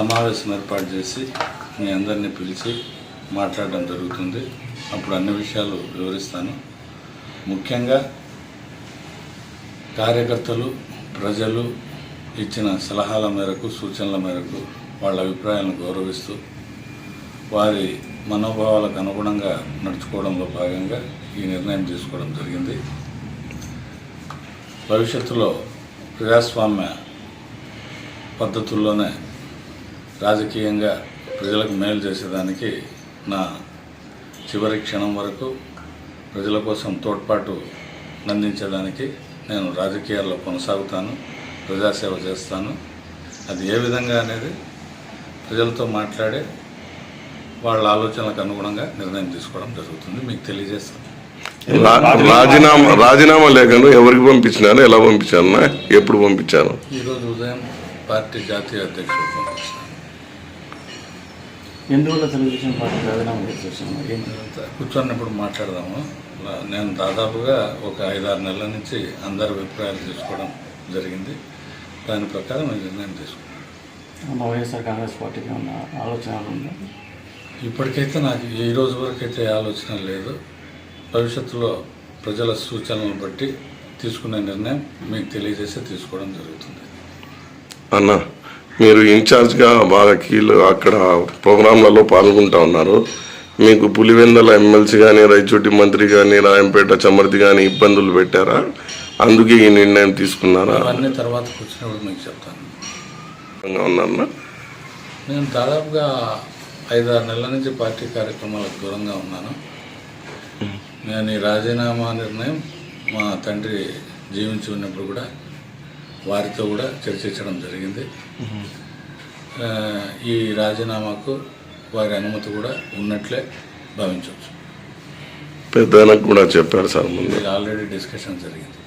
సమావేశం ఏర్పాటు చేసి మీ అందరినీ పిలిచి మాట్లాడడం జరుగుతుంది. అప్పుడు అన్ని విషయాలు వివరిస్తాను. ముఖ్యంగా కార్యకర్తలు, ప్రజలు ఇచ్చిన సలహాల మేరకు, సూచనల మేరకు, వాళ్ళ అభిప్రాయాలను గౌరవిస్తూ వారి మనోభావాలకు అనుగుణంగా నడుచుకోవడంలో భాగంగా ఈ నిర్ణయం తీసుకోవడం జరిగింది. భవిష్యత్తులో ప్రజాస్వామ్య పద్ధతుల్లోనే రాజకీయంగా ప్రజలకు మేలు చేసేదానికి నా చివరి క్షణం వరకు ప్రజల కోసం తోడ్పాటు అందించేదానికి నేను రాజకీయాల్లో కొనసాగుతాను, ప్రజాసేవ చేస్తాను. అది ఏ విధంగా అనేది ప్రజలతో మాట్లాడే వాళ్ళ ఆలోచనలకు అనుగుణంగా నిర్ణయం తీసుకోవడం జరుగుతుంది. మీకు తెలియజేస్తాను. రాజీనామా లేఖను ఎవరికి పంపించినారు, ఎలా పంపించారు, ఎప్పుడు పంపించారు? ఈరోజు ఉదయం పార్టీ జాతీయ అధ్యక్షుడు పంపించాను. ఎందువల్ల తెలుగుదేశం పార్టీ రాజీనామా చేస్తున్నాను కూర్చొన్నప్పుడు మాట్లాడదాము. నేను దాదాపుగా ఒక 5-6 నెలల నుంచి అందరి అభిప్రాయాలు తీసుకోవడం జరిగింది. దాని ప్రకారం నిర్ణయం తీసుకున్నాను. వైఎస్ఆర్ కాంగ్రెస్ పార్టీకి ఉన్న ఆలోచనలు ఉందా? ఇప్పటికైతే నాకు ఈ రోజు వరకైతే ఆలోచన లేదు. భవిష్యత్తులో ప్రజల సూచనలను బట్టి తీసుకునే నిర్ణయం మీకు తెలియజేసి తీసుకోవడం జరుగుతుంది. అన్న, మీరు ఇన్ఛార్జ్గా బాగా అక్కడ ప్రోగ్రాంలలో పాల్గొంటూ ఉన్నారు. మీకు పులివెందల ఎమ్మెల్సీ కానీ, రైచోటి మంత్రి కానీ, రాయంపేట చమర్తి కానీ ఇబ్బందులు పెట్టారా? అందుకే ఈ నిర్ణయం తీసుకున్నారా? అవన్నీ తర్వాత కూర్చున్నప్పుడు మీకు చెప్తాను. ఉన్నా నేను దాదాపుగా 5-6 నెలల నుంచి పార్టీ కార్యక్రమాలకు దూరంగా ఉన్నాను. నేను ఈ రాజీనామా నిర్ణయం మా తండ్రి జీవించి ఉన్నప్పుడు కూడా వారితో కూడా చర్చించడం జరిగింది. ఈ రాజీనామాకు వారి అనుమతి కూడా ఉన్నట్లే భావించవచ్చు. పెద్దలకు కూడా చెప్పారు సార్, ముందు ఆల్రెడీ డిస్కషన్ జరిగింది.